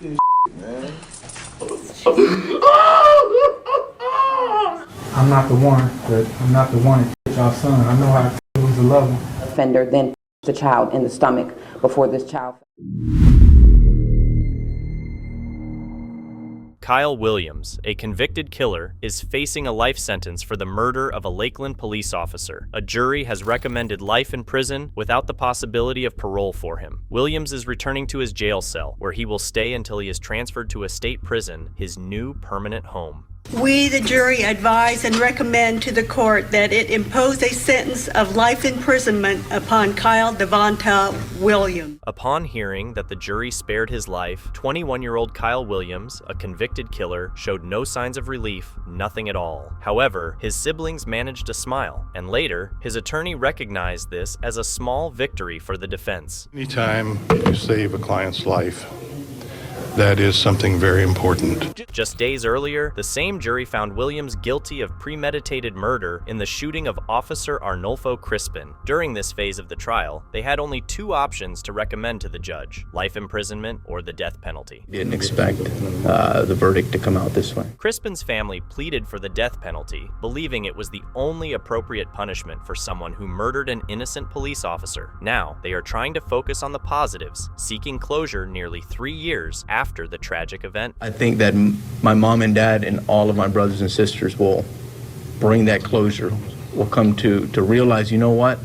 this man. I'm not the one that hit y'all son. I know how to lose a loved one. Offender then the child in the stomach before this child. Kyle Williams, a convicted killer, is facing a life sentence for the murder of a Lakeland police officer. A jury has recommended life in prison without the possibility of parole for him. Williams is returning to his jail cell, where he will stay until he is transferred to a state prison, his new permanent home. We, the jury, advise and recommend to the court that it impose a sentence of life imprisonment upon Kyle Devonta Williams. Upon hearing that the jury spared his life, 21-year-old Kyle Williams, a convicted killer, showed no signs of relief, nothing at all. However, his siblings managed to smile, and later, his attorney recognized this as a small victory for the defense. Anytime you save a client's life, that is something very important. Just days earlier, the same jury found Williams guilty of premeditated murder in the shooting of Officer Arnulfo Crispin. During this phase of the trial, they had only two options to recommend to the judge: life imprisonment or the death penalty. Didn't expect the verdict to come out this way. Crispin's family pleaded for the death penalty, believing it was the only appropriate punishment for someone who murdered an innocent police officer. Now, they are trying to focus on the positives, seeking closure nearly 3 years after the tragic event. I think that my mom and dad and all of my brothers and sisters will bring that closure, will come to realize, you know what?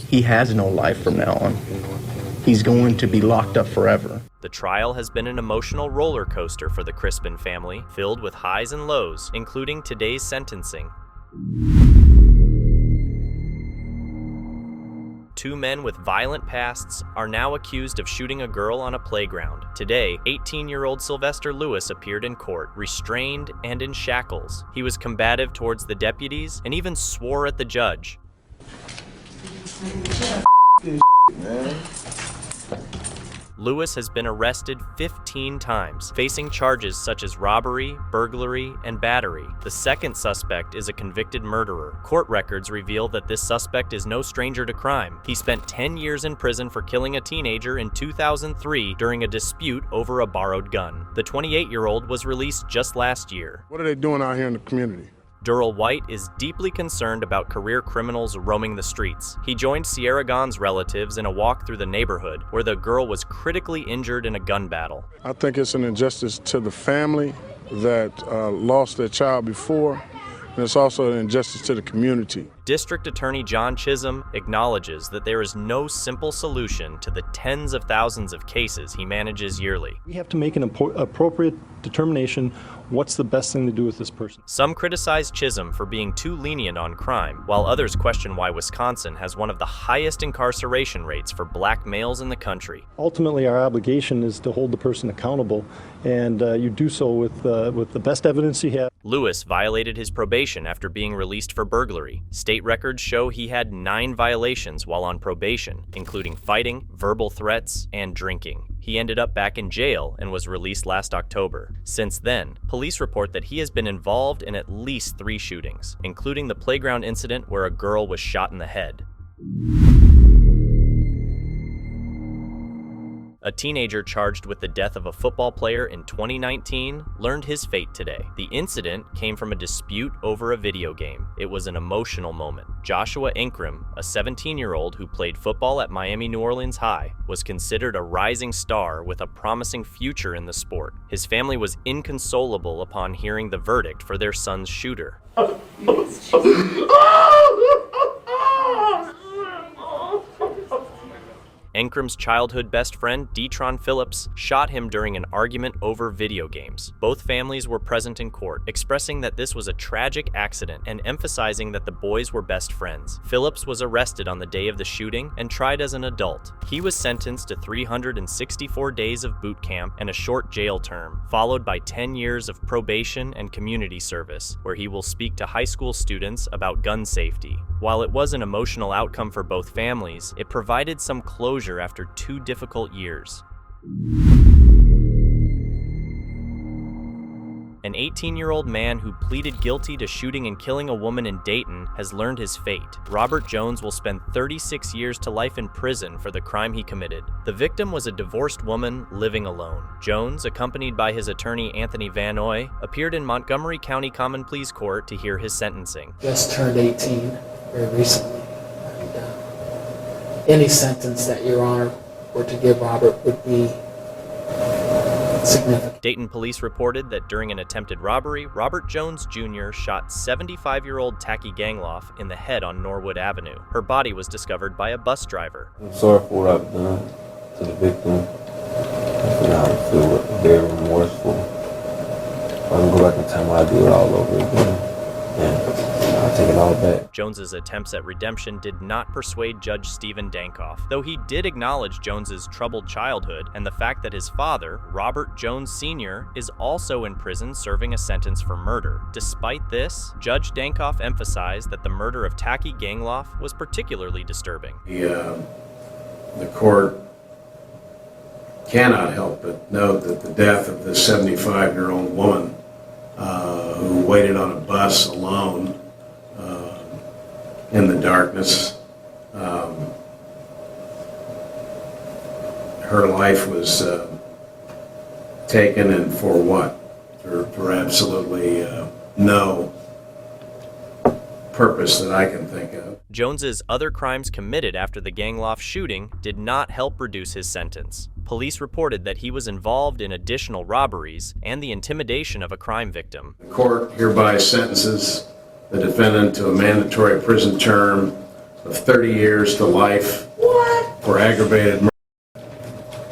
He has no life from now on. He's going to be locked up forever. The trial has been an emotional roller coaster for the Crispin family, filled with highs and lows, including today's sentencing. Two men with violent pasts are now accused of shooting a girl on a playground. Today, 18-year-old Sylvester Lewis appeared in court, restrained and in shackles. He was combative towards the deputies and even swore at the judge. This man. Lewis has been arrested 15 times, facing charges such as robbery, burglary, and battery. The second suspect is a convicted murderer. Court records reveal that this suspect is no stranger to crime. He spent 10 years in prison for killing a teenager in 2003 during a dispute over a borrowed gun. The 28-year-old was released just last year. What are they doing out here in the community? Durrell White is deeply concerned about career criminals roaming the streets. He joined Sierra Gon's relatives in a walk through the neighborhood where the girl was critically injured in a gun battle. I think it's an injustice to the family that lost their child before, and it's also an injustice to the community. District Attorney John Chisholm acknowledges that there is no simple solution to the tens of thousands of cases he manages yearly. We have to make an appropriate determination what's the best thing to do with this person. Some criticize Chisholm for being too lenient on crime, while others question why Wisconsin has one of the highest incarceration rates for black males in the country. Ultimately, our obligation is to hold the person accountable, and you do so with the best evidence you have. Lewis violated his probation after being released for burglary. State records show he had 9 violations while on probation, including fighting, verbal threats, and drinking. He ended up back in jail and was released last October. Since then, police report that he has been involved in at least 3 shootings, including the playground incident where a girl was shot in the head. A teenager charged with the death of a football player in 2019 learned his fate today. The incident came from a dispute over a video game. It was an emotional moment. Joshua Ingram, a 17-year-old who played football at Miami New Orleans High, was considered a rising star with a promising future in the sport. His family was inconsolable upon hearing the verdict for their son's shooter. Enkram's childhood best friend, Detron Phillips, shot him during an argument over video games. Both families were present in court, expressing that this was a tragic accident and emphasizing that the boys were best friends. Phillips was arrested on the day of the shooting and tried as an adult. He was sentenced to 364 days of boot camp and a short jail term, followed by 10 years of probation and community service, where he will speak to high school students about gun safety. While it was an emotional outcome for both families, it provided some closure after 2 difficult years. An 18-year-old man who pleaded guilty to shooting and killing a woman in Dayton has learned his fate. Robert Jones will spend 36 years to life in prison for the crime he committed. The victim was a divorced woman living alone. Jones, accompanied by his attorney Anthony Van Oy, appeared in Montgomery County Common Pleas Court to hear his sentencing. Just turned 18 very recently. And, any sentence that Your Honor were to give Robert would be significant. Dayton police reported that during an attempted robbery, Robert Jones Jr. shot 75-year-old Tacky Gangloff in the head on Norwood Avenue. Her body was discovered by a bus driver. I'm sorry for what I've done to the victim. I feel how I feel, very remorseful. If I can go back in time, I'll do it all over again. Yeah, I'll take it all back. Jones's attempts at redemption did not persuade Judge Stephen Dankoff, though he did acknowledge Jones's troubled childhood and the fact that his father, Robert Jones Sr., is also in prison serving a sentence for murder. Despite this, Judge Dankoff emphasized that the murder of Tacky Gangloff was particularly disturbing. The court cannot help but note that the death of this 75-year-old woman who waited on a bus alone in the darkness. Her life was taken, and for what? For absolutely no purpose that I can think of. Jones's other crimes committed after the Gangloff shooting did not help reduce his sentence. Police reported that he was involved in additional robberies and the intimidation of a crime victim. The court hereby sentences the defendant to a mandatory prison term of 30 years to life for aggravated murder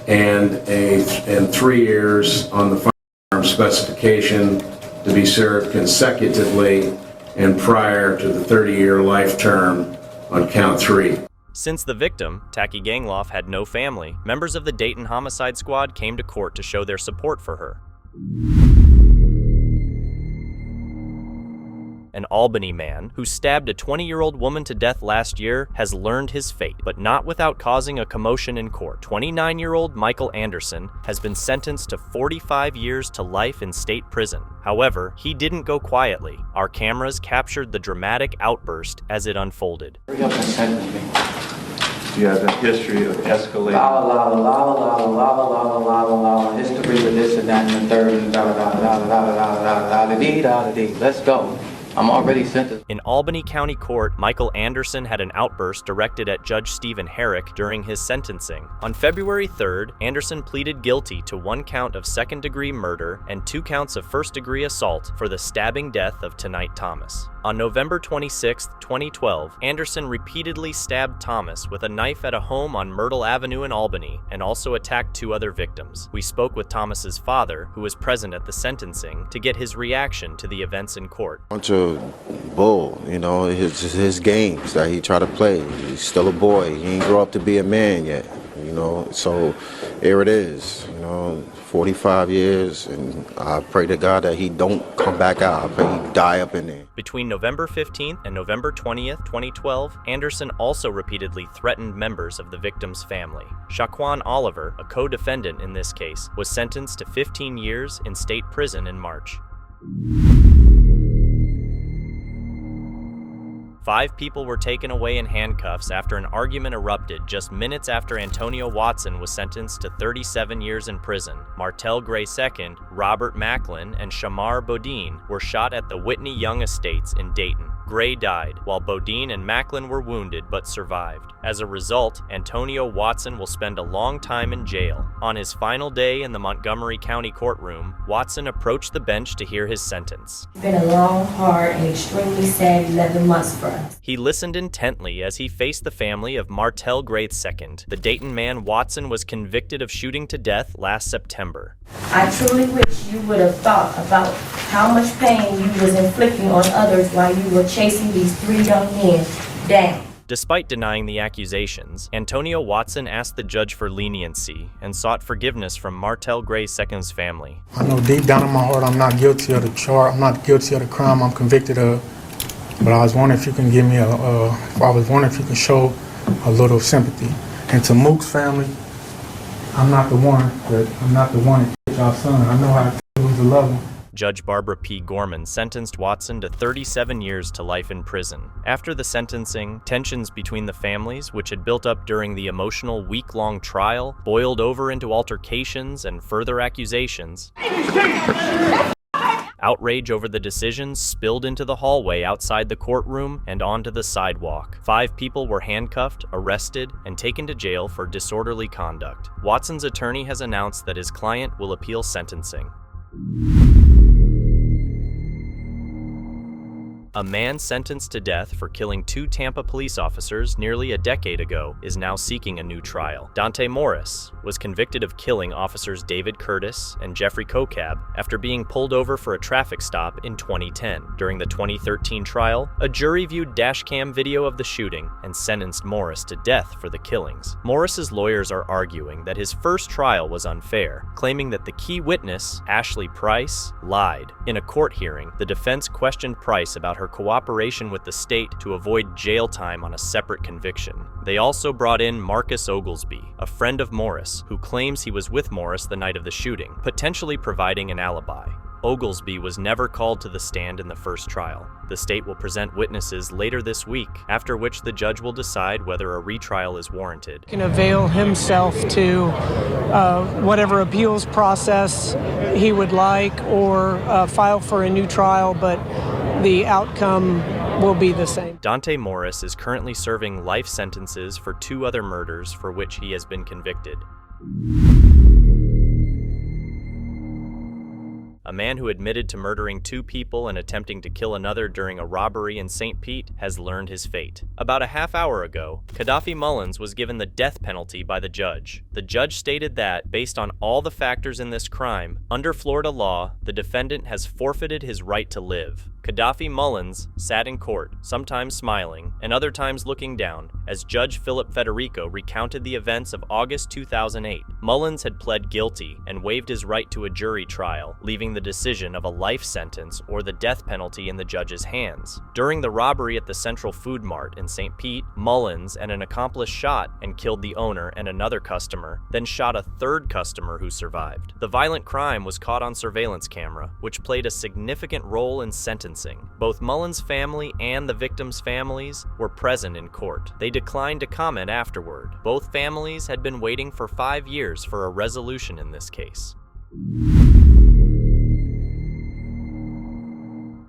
and 3 years on the firearm specification to be served consecutively and prior to the 30-year life term on count 3. Since the victim, Tacky Gangloff, had no family, members of the Dayton Homicide Squad came to court to show their support for her. An Albany man who stabbed a 20-year-old woman to death last year has learned his fate, but not without causing a commotion in court. 29-year-old Michael Anderson has been sentenced to 45 years to life in state prison. However, he didn't go quietly. Our cameras captured the dramatic outburst as it unfolded. Hurry up and sentence me. You have a history of escalating. History with this and that and the third and da-da-da-da-da-da-da-da-da-da-da-da-da-da. Let's go. I'm already sentenced. In Albany County Court, Michael Anderson had an outburst directed at Judge Stephen Herrick during his sentencing. On February 3rd, Anderson pleaded guilty to 1 count of second-degree murder and 2 counts of first-degree assault for the stabbing death of Tonight Thomas. On November 26, 2012, Anderson repeatedly stabbed Thomas with a knife at a home on Myrtle Avenue in Albany and also attacked 2 other victims. We spoke with Thomas's father, who was present at the sentencing, to get his reaction to the events in court. Bunch of bull, you know, his games that he tried to play. He's still a boy. He ain't grow up to be a man yet, you know. So here it is, you know, 45 years, and I pray to God that he don't come back out. I pray he die up in there. Between November 15th and November 20th, 2012, Anderson also repeatedly threatened members of the victim's family. Shaquan Oliver, a co-defendant in this case, was sentenced to 15 years in state prison in March. 5 people were taken away in handcuffs after an argument erupted just minutes after Antonio Watson was sentenced to 37 years in prison. Martell Gray II, Robert Macklin, and Shamar Bodine were shot at the Whitney Young Estates in Dayton. Gray died, while Bodine and Macklin were wounded but survived. As a result, Antonio Watson will spend a long time in jail. On his final day in the Montgomery County courtroom, Watson approached the bench to hear his sentence. It's been a long, hard, and extremely sad 11 months for us. He listened intently as he faced the family of Martell Gray II, the Dayton man Watson was convicted of shooting to death last September. I truly wish you would have thought about how much pain you was inflicting on others while you were chasing these 3 young men down. Despite denying the accusations, Antonio Watson asked the judge for leniency and sought forgiveness from Martell Gray II's family. I know deep down in my heart I'm not guilty of the charge. I'm not guilty of the crime I'm convicted of. But I was wondering if you can give me if you can show a little sympathy. And to Mook's family, I'm not the one that took our son. I know how to lose a loved one. Judge Barbara P. Gorman sentenced Watson to 37 years to life in prison. After the sentencing, tensions between the families, which had built up during the emotional week-long trial, boiled over into altercations and further accusations. Outrage over the decision spilled into the hallway outside the courtroom and onto the sidewalk. 5 people were handcuffed, arrested, and taken to jail for disorderly conduct. Watson's attorney has announced that his client will appeal sentencing. A man sentenced to death for killing 2 Tampa police officers nearly a decade ago is now seeking a new trial. Dante Morris was convicted of killing officers David Curtis and Jeffrey Kokab after being pulled over for a traffic stop in 2010. During the 2013 trial, a jury viewed dashcam video of the shooting and sentenced Morris to death for the killings. Morris's lawyers are arguing that his first trial was unfair, claiming that the key witness, Ashley Price, lied. In a court hearing, the defense questioned Price about her cooperation with the state to avoid jail time on a separate conviction. They also brought in Marcus Oglesby, a friend of Morris, who claims he was with Morris the night of the shooting, potentially providing an alibi. Oglesby was never called to the stand in the first trial. The state will present witnesses later this week, after which the judge will decide whether a retrial is warranted. Can avail himself to whatever appeals process he would like or file for a new trial, but the outcome will be the same. Dante Morris is currently serving life sentences for 2 other murders for which he has been convicted. A man who admitted to murdering 2 people and attempting to kill another during a robbery in St. Pete has learned his fate. About a half hour ago, Gaddafi Mullins was given the death penalty by the judge. The judge stated that, based on all the factors in this crime, under Florida law, the defendant has forfeited his right to live. Gaddafi Mullins sat in court, sometimes smiling and other times looking down, as Judge Philip Federico recounted the events of August 2008. Mullins had pled guilty and waived his right to a jury trial, leaving the decision of a life sentence or the death penalty in the judge's hands. During the robbery at the Central Food Mart in St. Pete, Mullins and an accomplice shot and killed the owner and another customer, then shot a 3rd customer who survived. The violent crime was caught on surveillance camera, which played a significant role in sentencing. Both Mullins' family and the victims' families were present in court. They declined to comment afterward. Both families had been waiting for 5 years for a resolution in this case.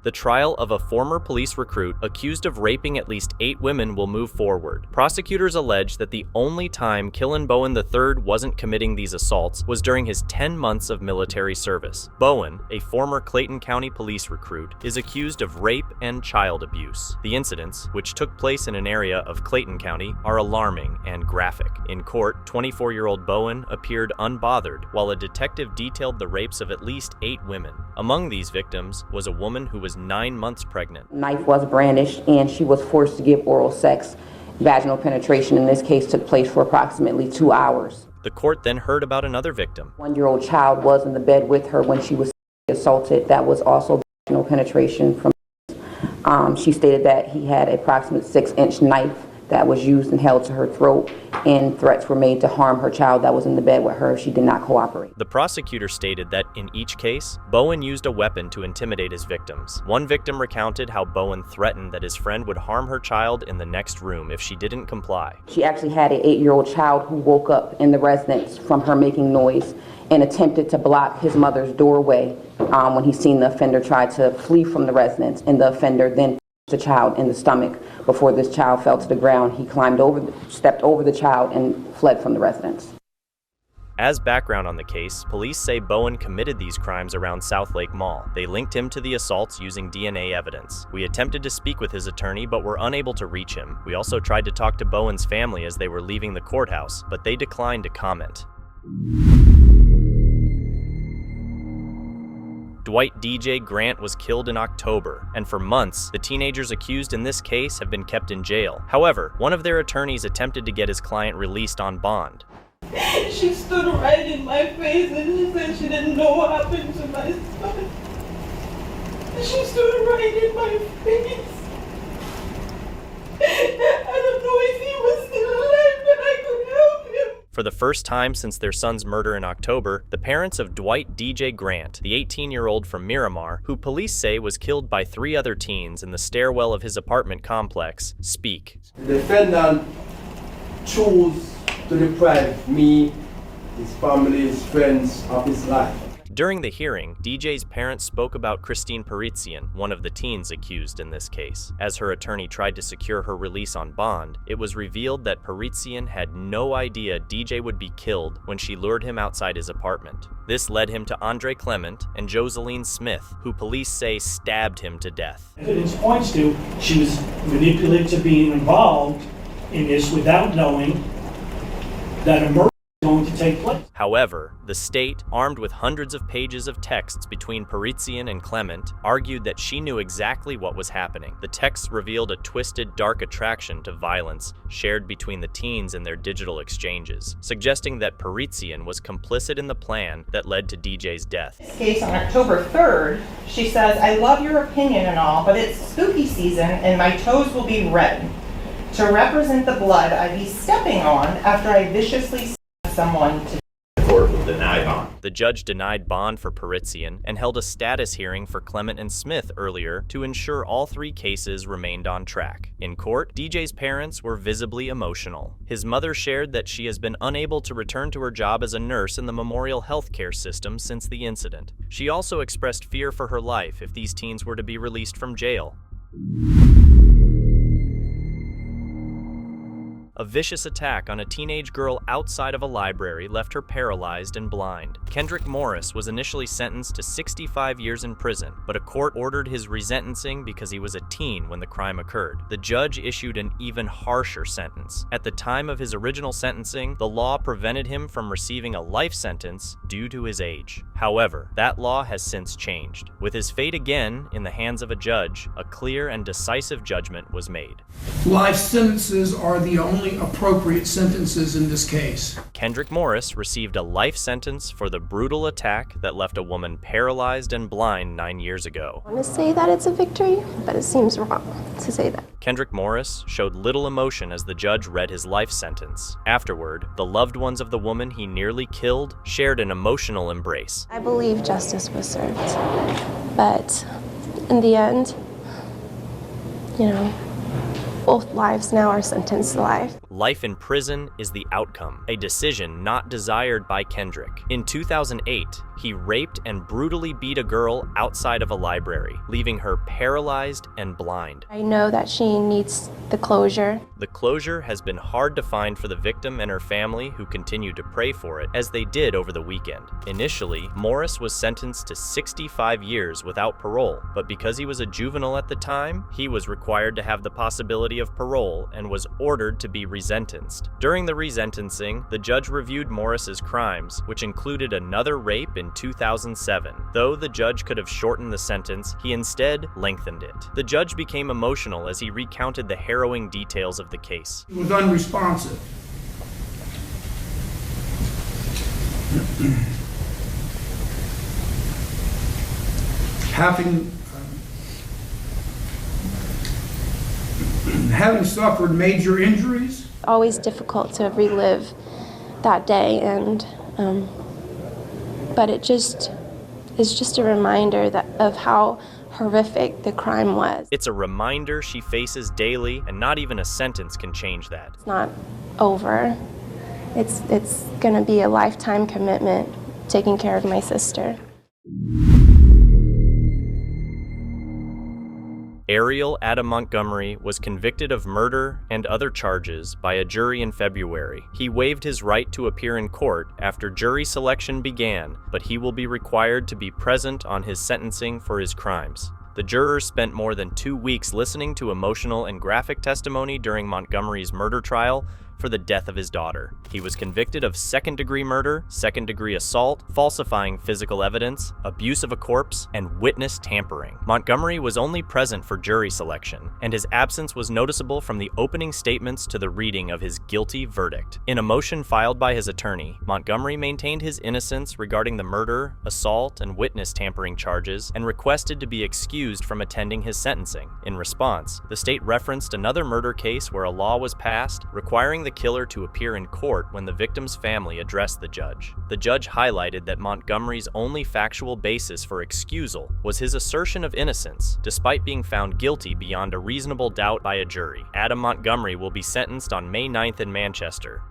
The trial of a former police recruit accused of raping at least 8 women will move forward. Prosecutors allege that the only time Killen Bowen III wasn't committing these assaults was during his 10 months of military service. Bowen, a former Clayton County police recruit, is accused of rape and child abuse. The incidents, which took place in an area of Clayton County, are alarming and graphic. In court, 24-year-old Bowen appeared unbothered while a detective detailed the rapes of at least 8 women. Among these victims was a woman who was 9 months pregnant. Knife was brandished and she was forced to give oral sex. Vaginal penetration in this case took place for approximately 2 hours. The court then heard about another victim. 1-year-old child was in the bed with her when she was assaulted. That was also vaginal penetration from she stated that he had an approximate 6-inch knife that was used and held to her throat, and threats were made to harm her child that was in the bed with her if she did not cooperate. The prosecutor stated that in each case, Bowen used a weapon to intimidate his victims. One victim recounted how Bowen threatened that his friend would harm her child in the next room if she didn't comply. She actually had an 8-year-old child who woke up in the residence from her making noise and attempted to block his mother's doorway when he seen the offender try to flee from the residence, and the offender then the child in the stomach. Before this child fell to the ground, he stepped over the child and fled from the residence. As background on the case, police say Bowen committed these crimes around South Lake Mall. They linked him to the assaults using DNA evidence. We attempted to speak with his attorney, but were unable to reach him. We also tried to talk to Bowen's family as they were leaving the courthouse, but they declined to comment. Dwight DJ Grant was killed in October, and for months, the teenagers accused in this case have been kept in jail. However, one of their attorneys attempted to get his client released on bond. She stood right in my face and she said she didn't know what happened to my son. She stood right in my face. I don't know if he was still alive, but I could help him. For the first time since their son's murder in October, the parents of Dwight DJ Grant, the 18-year-old from Miramar, who police say was killed by 3 other teens in the stairwell of his apartment complex, speak. The defendant chose to deprive me, his family, his friends of his life. During the hearing, DJ's parents spoke about Christine Paritzian, one of the teens accused in this case. As her attorney tried to secure her release on bond, it was revealed that Paritzian had no idea DJ would be killed when she lured him outside his apartment. This led him to Andre Clement and Joseline Smith, who police say stabbed him to death. Evidence points to she was manipulated to being involved in this without knowing that a murder going to take place. However, the state, armed with hundreds of pages of texts between Paritzian and Clement, argued that she knew exactly what was happening. The texts revealed a twisted, dark attraction to violence shared between the teens in their digital exchanges, suggesting that Paritzian was complicit in the plan that led to DJ's death. This case on October 3rd, she says, "I love your opinion and all, but it's spooky season and my toes will be red to represent the blood I be stepping on after I viciously someone to The court will deny bond. The judge denied bond for Paritzian and held a status hearing for Clement and Smith earlier to ensure all 3 cases remained on track. In court, DJ's parents were visibly emotional. His mother shared that she has been unable to return to her job as a nurse in the Memorial Healthcare system since the incident. She also expressed fear for her life if these teens were to be released from jail. A vicious attack on a teenage girl outside of a library left her paralyzed and blind. Kendrick Morris was initially sentenced to 65 years in prison, but a court ordered his resentencing because he was a teen when the crime occurred. The judge issued an even harsher sentence. At the time of his original sentencing, the law prevented him from receiving a life sentence due to his age. However, that law has since changed. With his fate again in the hands of a judge, a clear and decisive judgment was made. Life sentences are the only appropriate sentences in this case. Kendrick Morris received a life sentence for the brutal attack that left a woman paralyzed and blind 9 years ago. I want to say that it's a victory, but it seems wrong to say that. Kendrick Morris showed little emotion as the judge read his life sentence. Afterward, the loved ones of the woman he nearly killed shared an emotional embrace. I believe justice was served, but in the end, both lives now are sentenced to life. Life in prison is the outcome, a decision not desired by Kendrick. In 2008, he raped and brutally beat a girl outside of a library, leaving her paralyzed and blind. I know that she needs the closure. The closure has been hard to find for the victim and her family, who continue to pray for it, as they did over the weekend. Initially, Morris was sentenced to 65 years without parole, but because he was a juvenile at the time, he was required to have the possibility of parole and was ordered to be resentenced. During the resentencing, the judge reviewed Morris's crimes, which included another rape in 2007. Though the judge could have shortened the sentence, he instead lengthened it. The judge became emotional as he recounted the harrowing details of the case. He was unresponsive. Having suffered major injuries. Always difficult to relive that day, and but it's just a reminder of how horrific the crime was. It's a reminder she faces daily, and not even a sentence can change that. It's not over. It's going to be a lifetime commitment, taking care of my sister. Ariel Adam Montgomery was convicted of murder and other charges by a jury in February. He waived his right to appear in court after jury selection began, but he will be required to be present on his sentencing for his crimes. The jurors spent more than 2 weeks listening to emotional and graphic testimony during Montgomery's murder trial for the death of his daughter. He was convicted of second-degree murder, second-degree assault, falsifying physical evidence, abuse of a corpse, and witness tampering. Montgomery was only present for jury selection, and his absence was noticeable from the opening statements to the reading of his guilty verdict. In a motion filed by his attorney, Montgomery maintained his innocence regarding the murder, assault, and witness tampering charges, and requested to be excused from attending his sentencing. In response, the state referenced another murder case where a law was passed requiring the killer to appear in court when the victim's family addressed the judge. The judge highlighted that Montgomery's only factual basis for excusal was his assertion of innocence, despite being found guilty beyond a reasonable doubt by a jury. Adam Montgomery will be sentenced on May 9th in Manchester.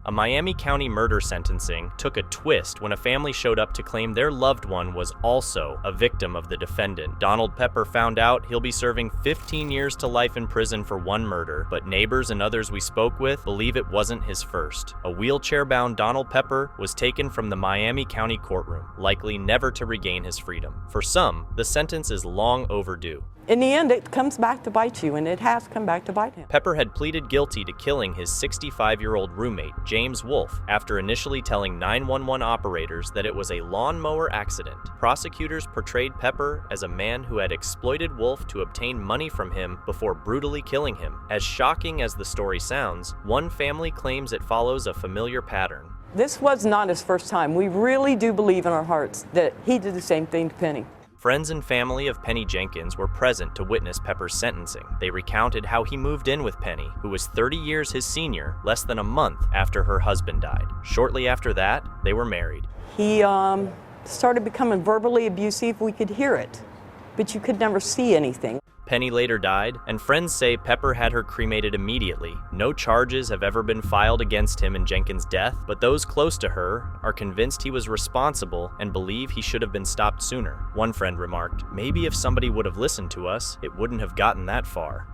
A Miami County murder sentencing took a twist when a family showed up to claim their loved one was also a victim of the defendant. Donald Pepper found out he'll be serving 15 years to life in prison for one murder, but neighbors and others we spoke with believe it wasn't his first. A wheelchair-bound Donald Pepper was taken from the Miami County courtroom, likely never to regain his freedom. For some, the sentence is long overdue. In the end, it comes back to bite you, and it has come back to bite him. Pepper had pleaded guilty to killing his 65-year-old roommate, James Wolfe, after initially telling 911 operators that it was a lawnmower accident. Prosecutors portrayed Pepper as a man who had exploited Wolfe to obtain money from him before brutally killing him. As shocking as the story sounds, one family claims it follows a familiar pattern. This was not his first time. We really do believe in our hearts that he did the same thing to Penny. Friends and family of Penny Jenkins were present to witness Pepper's sentencing. They recounted how he moved in with Penny, who was 30 years his senior, less than a month after her husband died. Shortly after that, they were married. He started becoming verbally abusive. We could hear it, but you could never see anything. Penny later died, and friends say Pepper had her cremated immediately. No charges have ever been filed against him in Jenkins' death, but those close to her are convinced he was responsible and believe he should have been stopped sooner. One friend remarked, "Maybe if somebody would have listened to us, it wouldn't have gotten that far."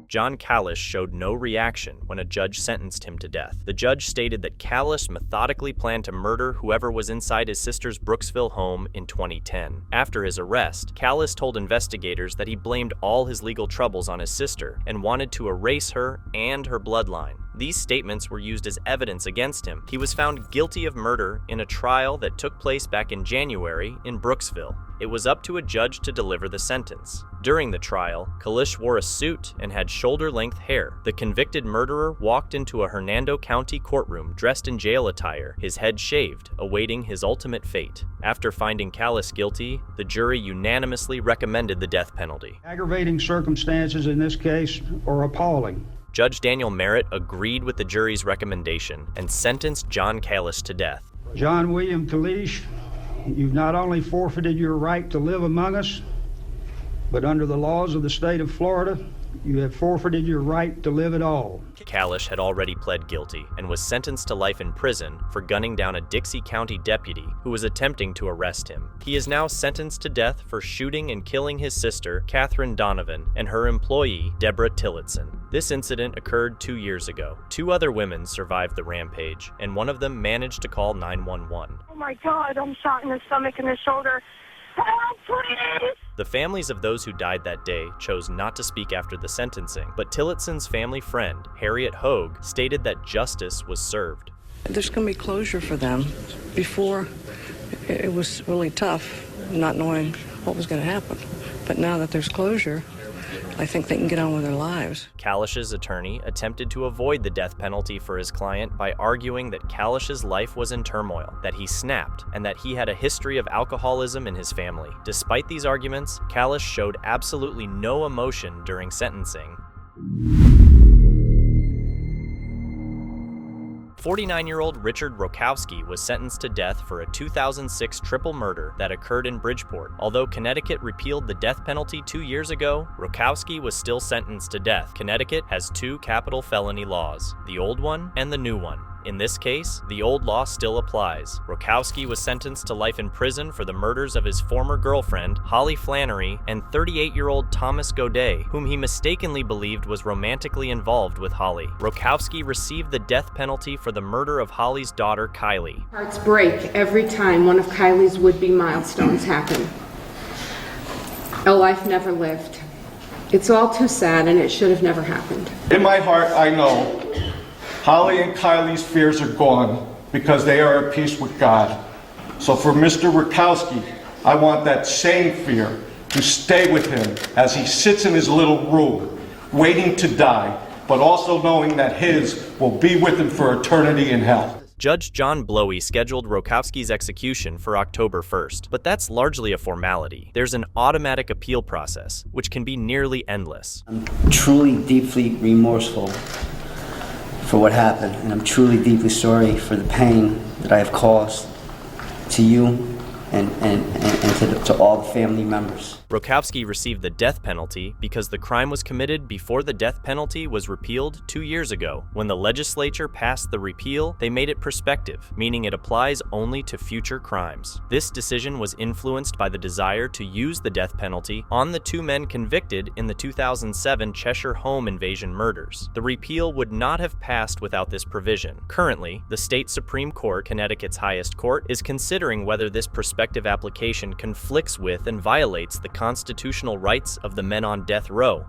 John Kalish showed no reaction when a judge sentenced him to death. The judge stated that Kalish methodically planned to murder whoever was inside his sister's Brooksville home in 2010. After his arrest, Kalish told investigators that he blamed all his legal troubles on his sister and wanted to erase her and her bloodline. These statements were used as evidence against him. He was found guilty of murder in a trial that took place back in January in Brooksville. It was up to a judge to deliver the sentence. During the trial, Kalish wore a suit and had shoulder-length hair. The convicted murderer walked into a Hernando County courtroom dressed in jail attire, his head shaved, awaiting his ultimate fate. After finding Kalish guilty, the jury unanimously recommended the death penalty. Aggravating circumstances in this case are appalling. Judge Daniel Merritt agreed with the jury's recommendation and sentenced John Kalish to death. John William Kalish, you've not only forfeited your right to live among us, but under the laws of the state of Florida, you have forfeited your right to live at all. Kalish had already pled guilty and was sentenced to life in prison for gunning down a Dixie County deputy who was attempting to arrest him. He is now sentenced to death for shooting and killing his sister, Catherine Donovan, and her employee, Deborah Tillotson. This incident occurred 2 years ago. 2 other women survived the rampage, and one of them managed to call 911. Oh my God, I'm shot in the stomach and the shoulder. Help, please! The families of those who died that day chose not to speak after the sentencing, but Tillotson's family friend, Harriet Hogue, stated that justice was served. There's going to be closure for them. Before, it was really tough not knowing what was going to happen. But now that there's closure, I think they can get on with their lives. Kalish's attorney attempted to avoid the death penalty for his client by arguing that Kalish's life was in turmoil, that he snapped, and that he had a history of alcoholism in his family. Despite these arguments, Kalish showed absolutely no emotion during sentencing. 49-year-old Richard Rokowski was sentenced to death for a 2006 triple murder that occurred in Bridgeport. Although Connecticut repealed the death penalty 2 years ago, Rokowski was still sentenced to death. Connecticut has 2 capital felony laws, the old one and the new one. In this case, the old law still applies. Rokowski was sentenced to life in prison for the murders of his former girlfriend, Holly Flannery, and 38-year-old Thomas Godet, whom he mistakenly believed was romantically involved with Holly. Rokowski received the death penalty for the murder of Holly's daughter, Kylie. Hearts break every time one of Kylie's would-be milestones happen. A life never lived. It's all too sad, and it should have never happened. In my heart, I know Holly and Kylie's fears are gone because they are at peace with God. So for Mr. Rokowski, I want that same fear to stay with him as he sits in his little room, waiting to die, but also knowing that his will be with him for eternity in hell. Judge John Blowy scheduled Rokowski's execution for October 1st, but that's largely a formality. There's an automatic appeal process, which can be nearly endless. I'm truly, deeply remorseful for what happened, and I'm truly, deeply sorry for the pain that I have caused to you and to all the family members. Rokowski received the death penalty because the crime was committed before the death penalty was repealed 2 years ago. When the legislature passed the repeal, they made it prospective, meaning it applies only to future crimes. This decision was influenced by the desire to use the death penalty on the 2 men convicted in the 2007 Cheshire home invasion murders. The repeal would not have passed without this provision. Currently, the state Supreme Court, Connecticut's highest court, is considering whether this prospective application conflicts with and violates the constitutional rights of the men on death row.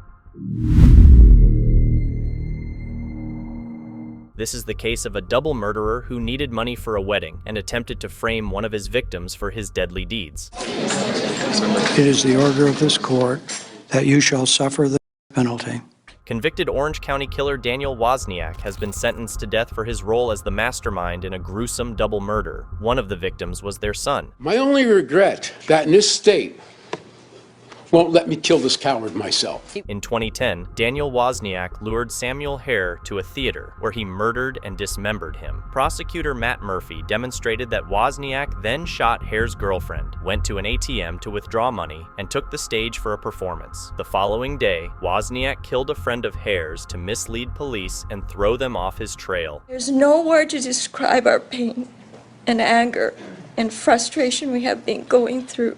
This is the case of a double murderer who needed money for a wedding and attempted to frame one of his victims for his deadly deeds. It is the order of this court that you shall suffer the penalty. Convicted Orange County killer Daniel Wozniak has been sentenced to death for his role as the mastermind in a gruesome double murder. One of the victims was their son. My only regret that in this state won't let me kill this coward myself. In 2010, Daniel Wozniak lured Samuel Hare to a theater where he murdered and dismembered him. Prosecutor Matt Murphy demonstrated that Wozniak then shot Hare's girlfriend, went to an ATM to withdraw money, and took the stage for a performance. The following day, Wozniak killed a friend of Hare's to mislead police and throw them off his trail. There's no word to describe our pain and anger and frustration we have been going through.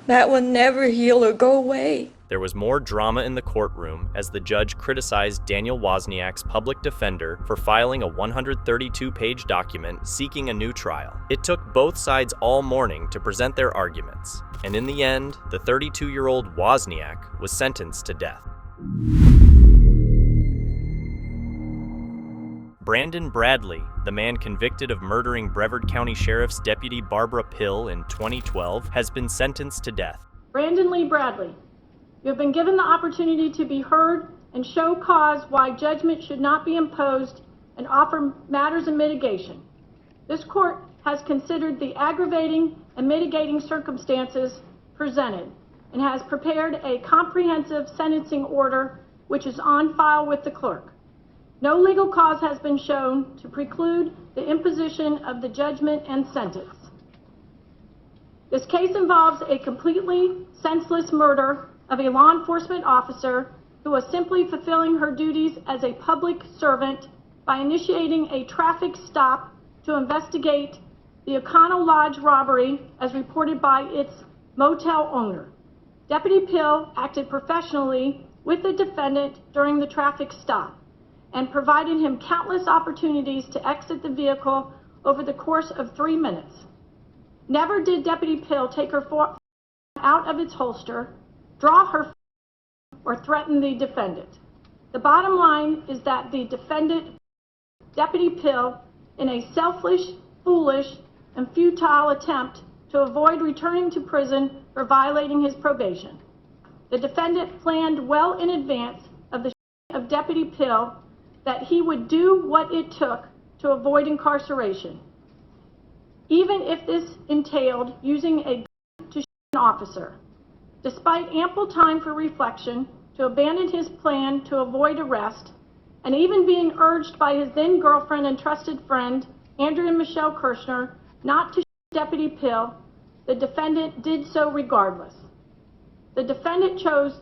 That will never heal or go away. There was more drama in the courtroom as the judge criticized Daniel Wozniak's public defender for filing a 132-page document seeking a new trial. It took both sides all morning to present their arguments, and in the end, the 32-year-old Wozniak was sentenced to death. Brandon Bradley, the man convicted of murdering Brevard County Sheriff's Deputy Barbara Pill in 2012, has been sentenced to death. Brandon Lee Bradley, you have been given the opportunity to be heard and show cause why judgment should not be imposed and offer matters of mitigation. This court has considered the aggravating and mitigating circumstances presented and has prepared a comprehensive sentencing order which is on file with the clerk. No legal cause has been shown to preclude the imposition of the judgment and sentence. This case involves a completely senseless murder of a law enforcement officer who was simply fulfilling her duties as a public servant by initiating a traffic stop to investigate the O'Connell Lodge robbery as reported by its motel owner. Deputy Pill acted professionally with the defendant during the traffic stop and provided him countless opportunities to exit the vehicle over the course of 3 minutes. Never did Deputy Pill take her phone out of its holster, draw her phone, or threaten the defendant. The bottom line is that the defendant, Deputy Pill, in a selfish, foolish, and futile attempt to avoid returning to prison for violating his probation. The defendant planned well in advance of the of Deputy Pill that he would do what it took to avoid incarceration, even if this entailed using a gun to shoot an officer. Despite ample time for reflection to abandon his plan to avoid arrest, and even being urged by his then girlfriend and trusted friend, Andrea Michelle Kirshner, not to shoot Deputy Pill, the defendant did so regardless. The defendant chose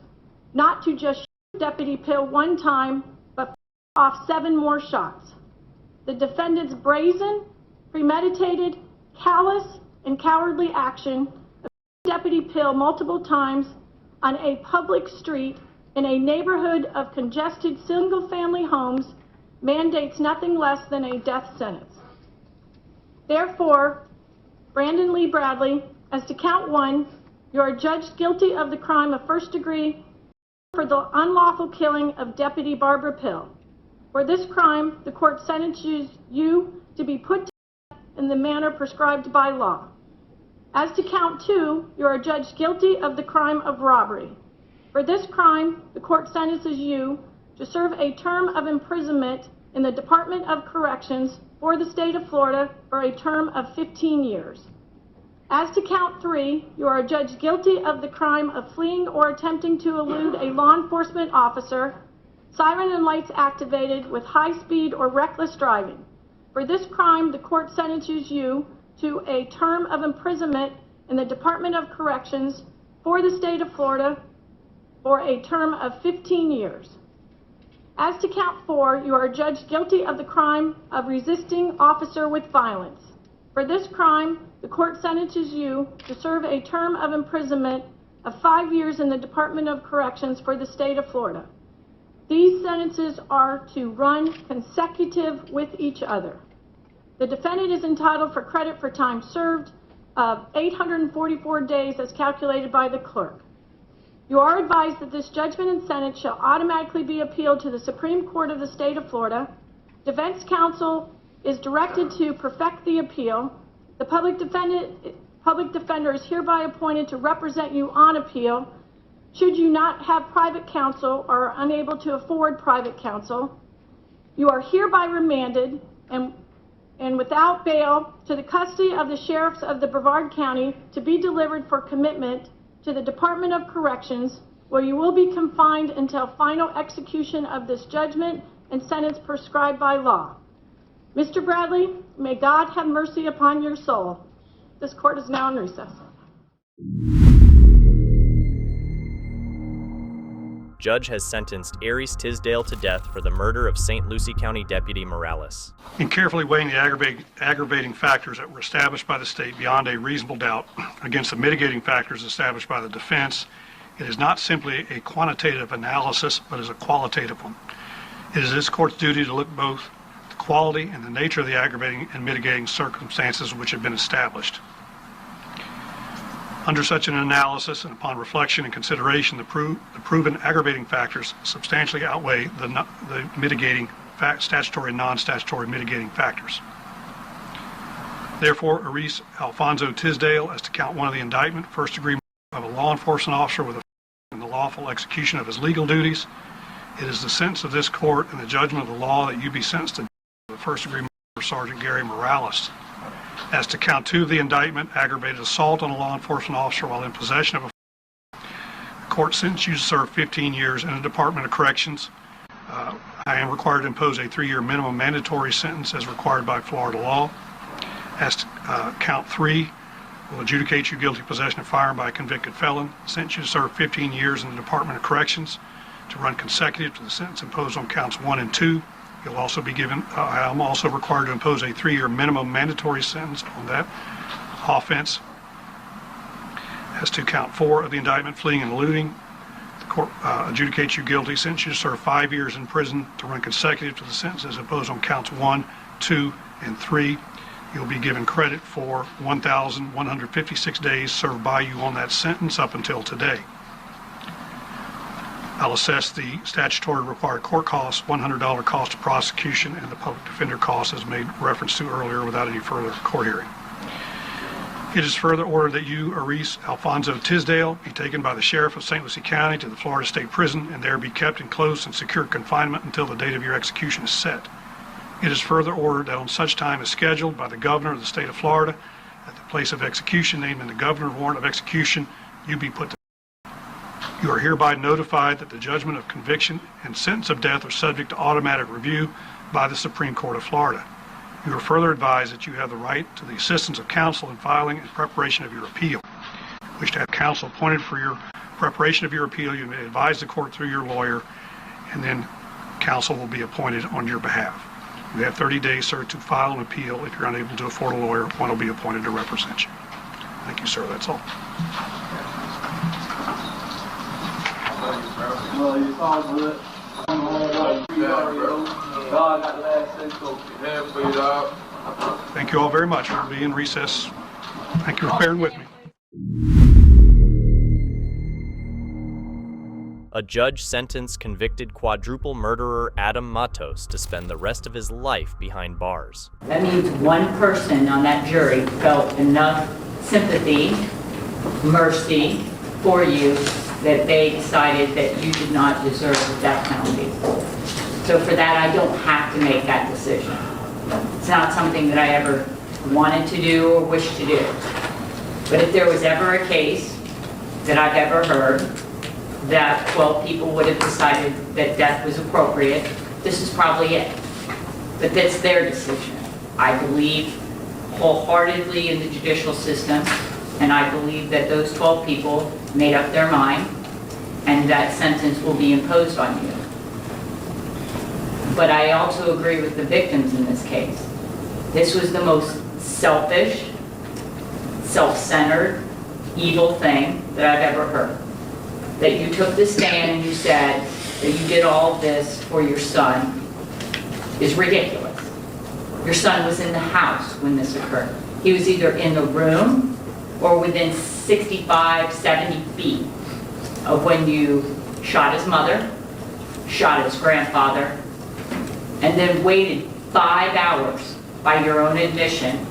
not to just shoot Deputy Pill one time, but off 7 more shots. The defendant's brazen, premeditated, callous, and cowardly action of Deputy Pill multiple times on a public street in a neighborhood of congested single-family homes mandates nothing less than a death sentence. Therefore, Brandon Lee Bradley, as to count 1, you are judged guilty of the crime of first degree for the unlawful killing of Deputy Barbara Pill. For this crime, the court sentences you to be put to death in the manner prescribed by law. As to count 2, you are judged guilty of the crime of robbery. For this crime, the court sentences you to serve a term of imprisonment in the Department of Corrections for the state of Florida for a term of 15 years. As to count 3, you are adjudged guilty of the crime of fleeing or attempting to elude a law enforcement officer, siren and lights activated with high speed or reckless driving. For this crime, the court sentences you to a term of imprisonment in the Department of Corrections for the state of Florida for a term of 15 years. As to count 4, you are adjudged guilty of the crime of resisting officer with violence. For this crime, the court sentences you to serve a term of imprisonment of 5 years in the Department of Corrections for the state of Florida. These sentences are to run consecutive with each other. The defendant is entitled for credit for time served of 844 days as calculated by the clerk. You are advised that this judgment and sentence shall automatically be appealed to the Supreme Court of the state of Florida. Defense counsel is directed to perfect the appeal. The public defender is hereby appointed to represent you on appeal. Should you not have private counsel or are unable to afford private counsel, you are hereby remanded and without bail to the custody of the sheriffs of the Brevard County to be delivered for commitment to the Department of Corrections, where you will be confined until final execution of this judgment and sentence prescribed by law. Mr. Bradley, may God have mercy upon your soul. This court is now in recess. Judge has sentenced Aries Tisdale to death for the murder of St. Lucie County Deputy Morales. In carefully weighing the aggravating factors that were established by the state beyond a reasonable doubt against the mitigating factors established by the defense, it is not simply a quantitative analysis, but is a qualitative one. It is this court's duty to look both at the quality and the nature of the aggravating and mitigating circumstances which have been established. Under such an analysis, and upon reflection and consideration, the proven aggravating factors substantially outweigh the mitigating statutory and non-statutory mitigating factors. Therefore, Aries Alfonso Tisdale, as to count 1 of the indictment, first degree murder of a law enforcement officer with in the lawful execution of his legal duties, it is the sentence of this court and the judgment of the law that you be sentenced to the first degree murder of Sergeant Gary Morales. As to count 2 of the indictment, aggravated assault on a law enforcement officer while in possession of a the court sentenced you to serve 15 years in the Department of Corrections. I am required to impose a 3-year minimum mandatory sentence as required by Florida law. As to count 3, will adjudicate you guilty of possession of firearm by a convicted felon. Sentence you to serve 15 years in the Department of Corrections to run consecutive to the sentence imposed on counts 1 and 2. You'll also be given, I am also required to impose a 3-year minimum mandatory sentence on that offense. As to count 4 of the indictment, fleeing and eluding, the court adjudicates you guilty, sentence you to serve 5 years in prison to run consecutive to the sentences imposed on counts 1, 2, and 3. You'll be given credit for 1,156 days served by you on that sentence up until today. I'll assess the statutory required court costs, $100 cost of prosecution, and the public defender costs as made reference to earlier without any further court hearing. It is further ordered that you, Aries Alfonso Tisdale, be taken by the Sheriff of St. Lucie County to the Florida State Prison and there be kept in close and secure confinement until the date of your execution is set. It is further ordered that on such time as scheduled by the Governor of the State of Florida, at the place of execution named in the Governor's warrant of execution, you be put to death. You are hereby notified that the judgment of conviction and sentence of death are subject to automatic review by the Supreme Court of Florida. You are further advised that you have the right to the assistance of counsel in filing and preparation of your appeal. If you wish to have counsel appointed for your preparation of your appeal, you may advise the court through your lawyer, and then counsel will be appointed on your behalf. You have 30 days, sir, to file an appeal. If you're unable to afford a lawyer, one will be appointed to represent you. Thank you, sir. That's all. Well, it's all good. God got the last say so. Thank you all very much. We'll be in recess. Thank you for bearing with me. A judge sentenced convicted quadruple murderer Adam Matos to spend the rest of his life behind bars. That means one person on that jury felt enough sympathy, mercy for you that they decided that you did not deserve that penalty. So for that, I don't have to make that decision. It's not something that I ever wanted to do or wished to do. But if there was ever a case that I've ever heard that 12 people would have decided that death was appropriate, this is probably it. But that's their decision. I believe wholeheartedly in the judicial system, and I believe that those 12 people made up their mind, and that sentence will be imposed on you. But I also agree with the victims in this case. This was the most selfish, self-centered, evil thing that I've ever heard. That you took the stand and you said that you did all of this for your son is ridiculous. Your son was in the house when this occurred. He was either in the room or within 65, 70 feet of when you shot his mother, shot his grandfather, and then waited 5 hours, by your own admission,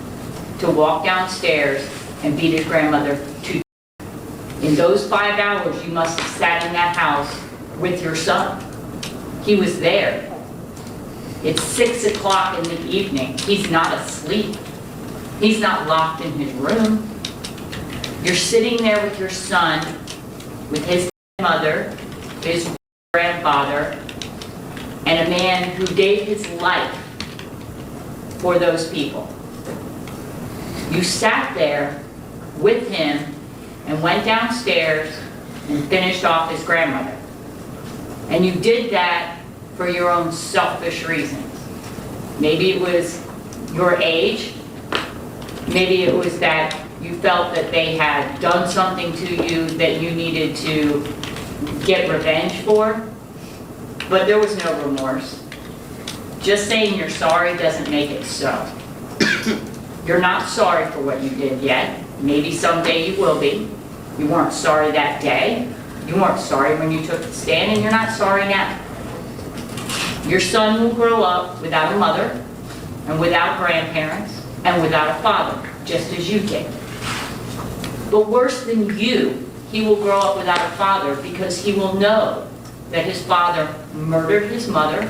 to walk downstairs and beat his grandmother to death. In those 5 hours, you must have sat in that house with your son. He was there. It's 6 o'clock in the evening. He's not asleep. He's not locked in his room. You're sitting there with your son, with his mother, his grandfather, and a man who gave his life for those people. You sat there with him and went downstairs and finished off his grandmother. And you did that for your own selfish reasons. Maybe it was your age. Maybe it was that you felt that they had done something to you that you needed to get revenge for. But there was no remorse. Just saying you're sorry doesn't make it so. You're not sorry for what you did yet. Maybe someday you will be. You weren't sorry that day. You weren't sorry when you took the stand, and you're not sorry now. Your son will grow up without a mother, and without grandparents, and without a father, just as you did. But worse than you, he will grow up without a father because he will know that his father murdered his mother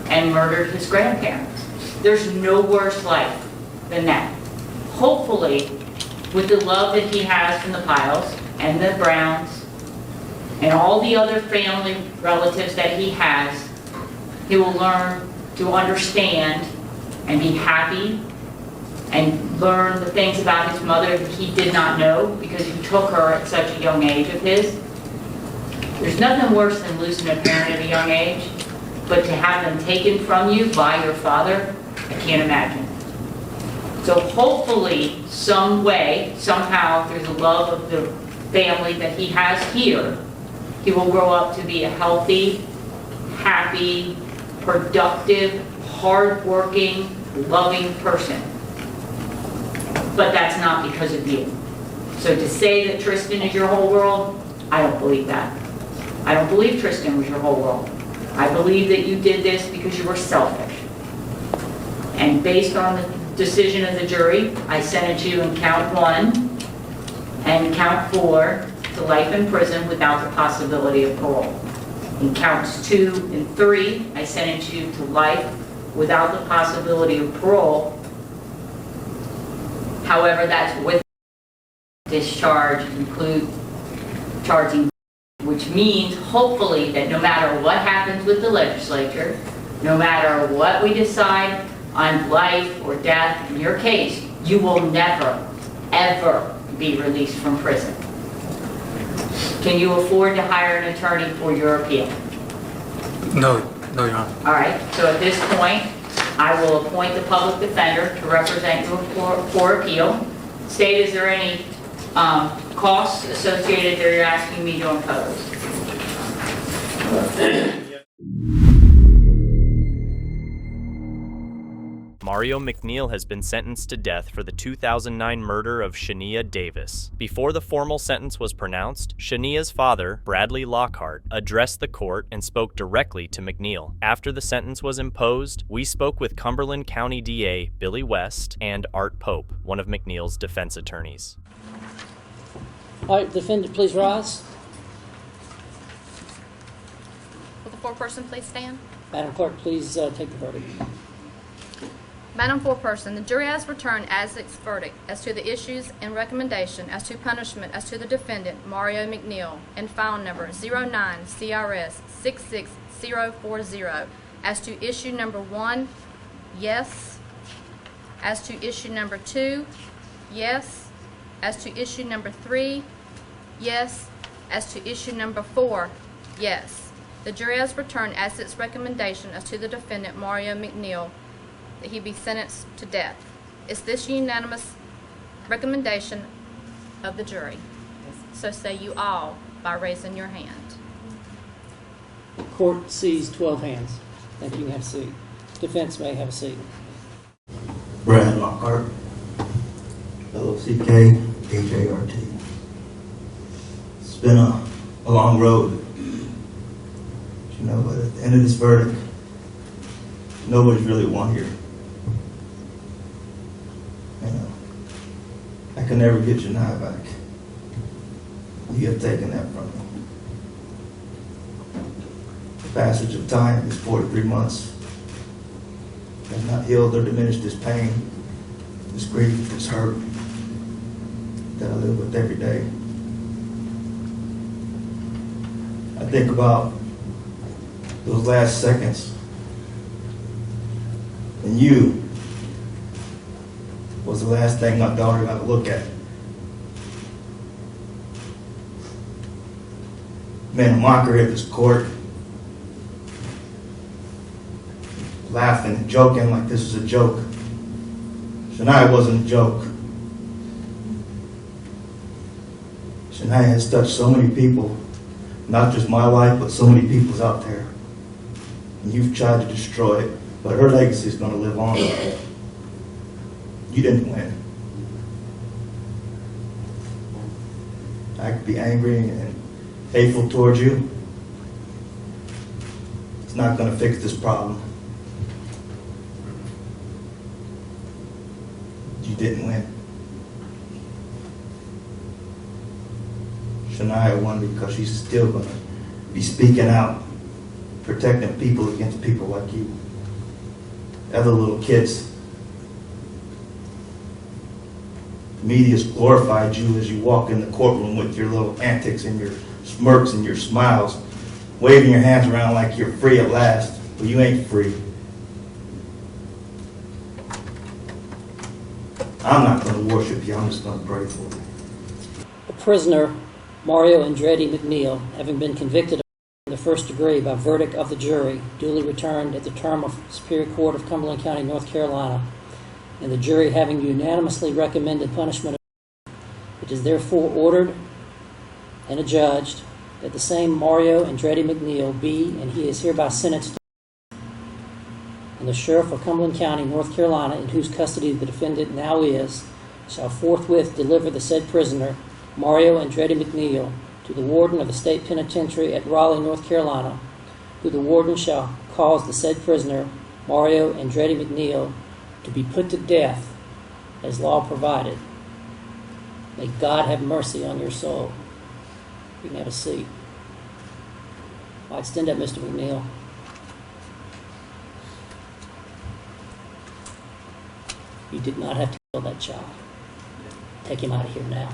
and murdered his grandparents. There's no worse life than that. Hopefully, with the love that he has from the Piles and the Browns and all the other family relatives that he has, he will learn to understand and be happy and learn the things about his mother that he did not know because he took her at such a young age of his. There's nothing worse than losing a parent at a young age, but to have them taken from you by your father, I can't imagine. So hopefully, some way, somehow, through the love of the family that he has here, he will grow up to be a healthy, happy, productive, hardworking, loving person. But that's not because of you. So to say that Tristan is your whole world, I don't believe that. I don't believe Tristan was your whole world. I believe that you did this because you were selfish. And based on the decision of the jury, I sentenced you in count 1 and count 4 to life in prison without the possibility of parole. In counts 2 and 3, I sentenced you to life without the possibility of parole. However, that's with discharge, include charging, which means hopefully that no matter what happens with the legislature, no matter what we decide on life or death in your case, you will never, ever be released from prison. Can you afford to hire an attorney for your appeal? No, Your Honor. All right, so at this point, I will appoint the public defender to represent you for appeal. State, is there any costs associated that you're asking me to impose? Mario McNeil has been sentenced to death for the 2009 murder of Shania Davis. Before the formal sentence was pronounced, Shania's father, Bradley Lockhart, addressed the court and spoke directly to McNeil. After the sentence was imposed, we spoke with Cumberland County DA Billy West and Art Pope, one of McNeil's defense attorneys. All right, defendant, please rise. foreperson please stand? Madam Clerk, please take the verdict. Madam Foreperson, the jury has returned as its verdict as to the issues and recommendation as to punishment as to the defendant, Mario McNeil, and file number 09-CRS-66040. As to issue number 1, yes. As to issue number 2, yes. As to issue number 3, yes. As to issue number 4, yes. The jury has returned as its recommendation as to the defendant, Mario McNeil, that he be sentenced to death. Is this unanimous recommendation of the jury? So say you all by raising your hand. The court sees 12 hands. Thank you. You can have a seat. Defense may have a seat. Brad Lockhart, L-O-C-K-H-A-R-T. It's been a long road. You know, but at the end of this verdict, nobody's really won here. You know, I can never get Janai back. You have taken that from me. The passage of time, these 43 months, has not healed or diminished this pain, this grief, this hurt that I live with every day. I think about those last seconds, and you was the last thing my daughter got to look at. Made a mockery of this court, laughing and joking like this was a joke. Shania wasn't a joke. Shania has touched so many people, not just my life, but so many people's out there. And you've tried to destroy it, but her legacy is going to live on. You didn't win. I could be angry and hateful towards you. It's not going to fix this problem. You didn't win. Shania won because she's still going to be speaking out, protecting people against people like you. Other little kids. The media's glorified you as you walk in the courtroom with your little antics and your smirks and your smiles, waving your hands around like you're free at last, but you ain't free. I'm not going to worship you, I'm just going to pray for you. The prisoner, Mario Andretti McNeil, having been convicted in the first degree by verdict of the jury, duly returned at the term of Superior Court of Cumberland County, North Carolina, and the jury having unanimously recommended punishment, it is therefore ordered and adjudged that the same Mario Andretti McNeil be, and he is hereby sentenced, and the Sheriff of Cumberland County, North Carolina, in whose custody the defendant now is, shall forthwith deliver the said prisoner, Mario Andretti McNeil, to the warden of the State Penitentiary at Raleigh, North Carolina, who the warden shall cause the said prisoner, Mario Andretti McNeil, to be put to death as law provided. May God have mercy on your soul. You can have a seat. I'll extend that, Mr. McNeil. You did not have to kill that child. Take him out of here now.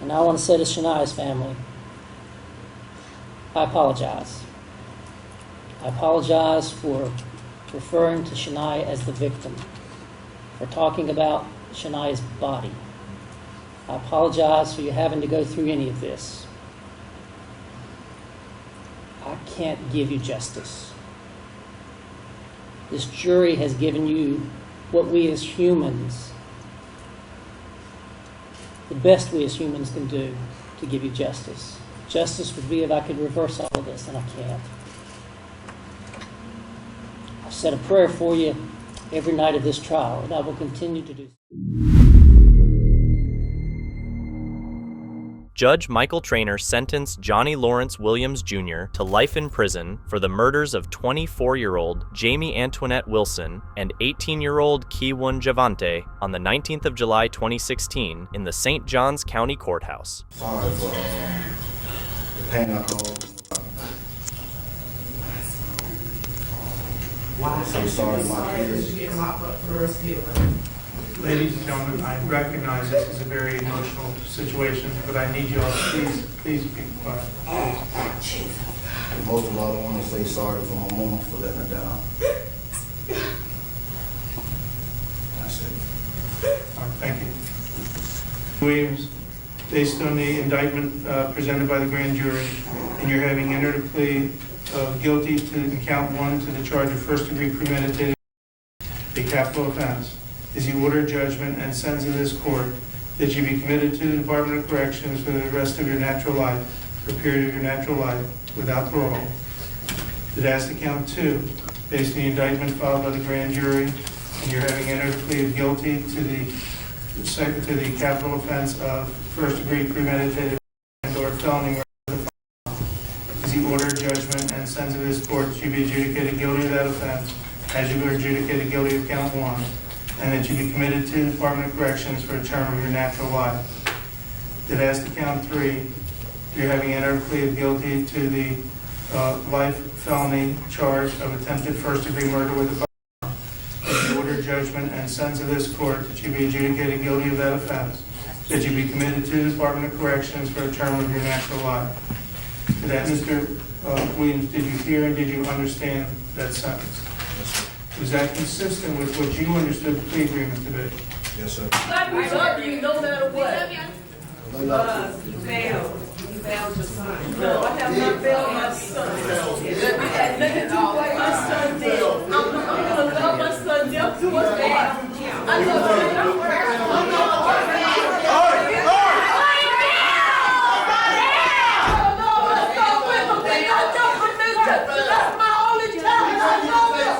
And I want to say to Shania's family, I apologize. I apologize for referring to Shania as the victim, for talking about Shania's body. I apologize for you having to go through any of this. I can't give you justice. This jury has given you what we as humans, the best we as humans can do to give you justice. Justice would be if I could reverse all of this, and I can't. I said a prayer for you every night of this trial, and I will continue to do so. Judge Michael Traynor sentenced Johnny Lawrence Williams Jr. to life in prison for the murders of 24-year-old Jamie Antoinette Wilson and 18-year-old Kiwun Javante on the 19th of July 2016 in the St. Johns County Courthouse. Sorry for the pain I caused. I'm so sorry, my kids. Ladies and gentlemen, I recognize this is a very emotional situation, but I need you all to please be quiet. Most of all, I want to say sorry for my mom for letting her down. That's it. All right, thank you. Williams, based on the indictment presented by the grand jury, and you're having entered a plea of guilty to count 1 to the charge of first-degree premeditated, a capital offense, is the order of judgment and sentence of this court that you be committed to the Department of Corrections for the rest of your natural life, for a period of your natural life, without parole. That as to count 2, based on the indictment filed by the grand jury, and you're having entered a plea of guilty to the capital offense of first-degree premeditated and/or felony, is the order of judgment and sentence of this court that you be adjudicated guilty of that offense, as you were adjudicated guilty of count 1. And that you be committed to the Department of Corrections for a term of your natural life. That as to count 3, you're having entered a plea of guilty to the life felony charge of attempted first-degree murder with a firearm. The order of judgment and sentence of this court that you be adjudicated guilty of that offense. That you be committed to the Department of Corrections for a term of your natural life. That Mr. Williams, did you hear and did you understand that sentence? Was that consistent with what you understood the plea agreement to be? Yes, sir. We love you no matter what. You failed. You failed your son. No, I have not failed my son. Let me do what my son did. I'm going to love my son death to his death. I love him. That's my only child. I love him.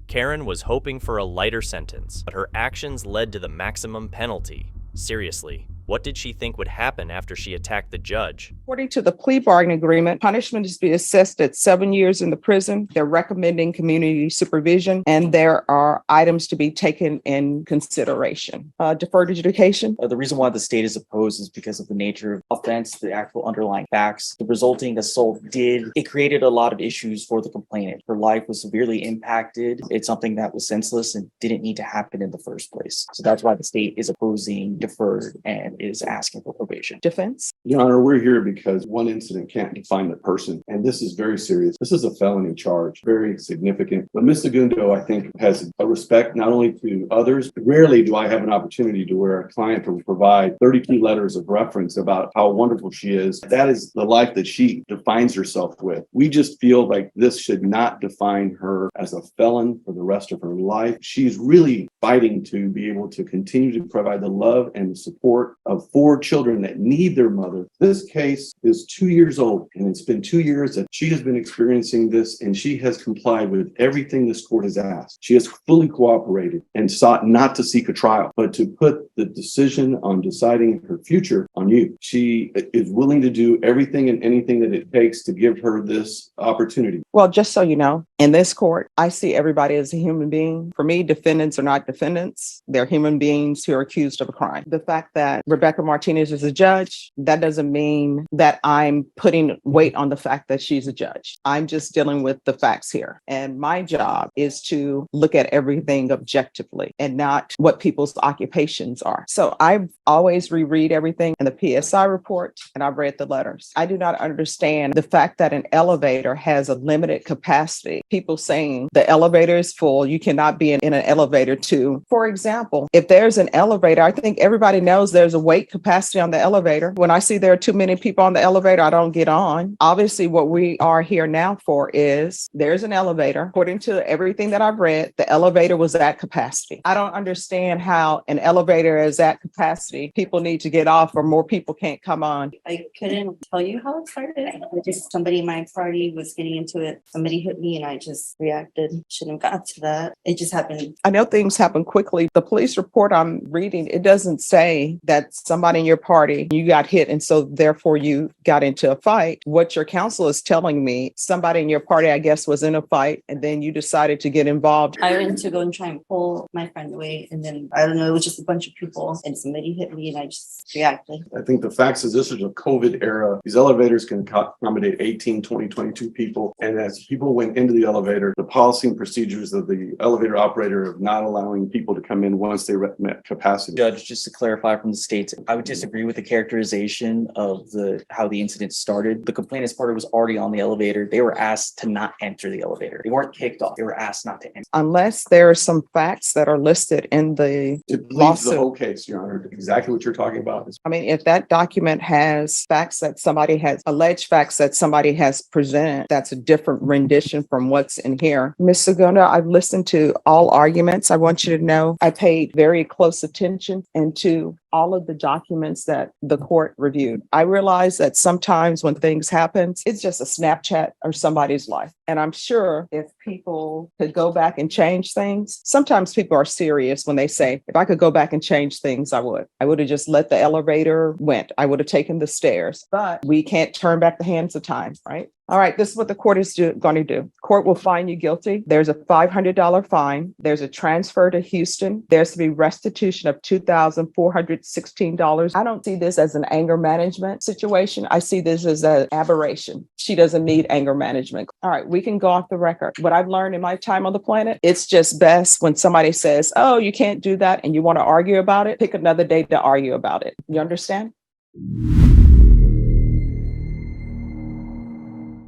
Karen was hoping for a lighter sentence, but her actions led to the maximum penalty. Seriously, what did she think would happen after she attacked the judge? According to the plea bargaining agreement, punishment is to be assessed at 7 years in the prison. They're recommending community supervision, and there are items to be taken in consideration. Deferred adjudication. The reason why the state is opposed is because of the nature of offense, the actual underlying facts. The resulting assault it created a lot of issues for the complainant. Her life was severely impacted. It's something that was senseless and didn't need to happen in the first place. So that's why the state is opposing deferred and is asking for probation. Defense. Your Honor, we're here because one incident can't define the person, and this is very serious. This is a felony charge, very significant. But Ms. Segundo, I think, has a respect not only to others. Rarely do I have an opportunity to where a client will provide 30 key letters of reference about how wonderful she is. That is the life that she defines herself with. We just feel like this should not define her as a felon for the rest of her life. She's really fighting to be able to continue to provide the love and the support of 4 children that need their mother. This case is 2 years old, and it's been 2 years that she has been experiencing this, and she has complied with everything this court has asked. She has fully cooperated and sought not to seek a trial, but to put the decision on deciding her future on you. She is willing to do everything and anything that it takes to give her this opportunity. Well, just so you know, in this court, I see everybody as a human being. For me, defendants are not defendants. They're human beings who are accused of a crime. The fact that Rebecca Martinez is a judge, that doesn't mean that I'm putting weight on the fact that she's a judge. I'm just dealing with the facts here. And my job is to look at everything objectively and not what people's occupations are. So I always reread everything in the PSI report, and I've read the letters. I do not understand the fact that an elevator has a limited capacity. People saying the elevator is full, you cannot be in an elevator too. For example, if there's an elevator, I think everybody knows there's a a weight capacity on the elevator. When I see there are too many people on the elevator, I don't get on. Obviously, what we are here now for is there's an elevator. According to everything that I've read, the elevator was at capacity. I don't understand how an elevator is at capacity. People need to get off or more people can't come on. I couldn't tell you how it started. Just somebody in my party was getting into it. Somebody hit me and I just reacted. Shouldn't have got to that. It just happened. I know things happen quickly. The police report I'm reading, it doesn't say that somebody in your party, you got hit and so therefore you got into a fight. What your counsel is telling me, somebody in your party, I guess, was in a fight and then you decided to get involved. I went to go and try and pull my friend away and then, I don't know, it was just a bunch of people and somebody hit me and I just reacted. I think the facts is this is a COVID era. These elevators can accommodate 18, 20, 22 people. And as people went into the elevator, the policy and procedures of the elevator operator of not allowing people to come in once they met capacity. Judge, just to clarify from the states, I would disagree with the characterization of how the incident started. The complainant's party was already on the elevator. They were asked to not enter the elevator. They weren't kicked off. They were asked not to enter. Unless there are some facts that are listed in the It bleeds lawsuit. the whole case, Your Honor. Exactly what you're talking about. I mean, if that document has facts that somebody has, alleged facts that somebody has presented, that's a different rendition from what's in here. Ms. Segunda, I've listened to all arguments. I want you to know I paid very close attention into all of the documents that the court reviewed. I realize that sometimes when things happen, it's just a Snapchat of somebody's life. And I'm sure if people could go back and change things, sometimes people are serious when they say, if I could go back and change things, I would. I would have just let the elevator went. I would have taken the stairs. But we can't turn back the hands of time, right? All right, this is what the court is going to do. Court will find you guilty. There's a $500 fine. There's a transfer to Houston. There's to be restitution of $2,416. I don't see this as an anger management situation. I see this as an aberration. She doesn't need anger management. All right, we can go off the record. What I've learned in my time on the planet, it's just best when somebody says, oh, you can't do that, and you want to argue about it, pick another day to argue about it. You understand?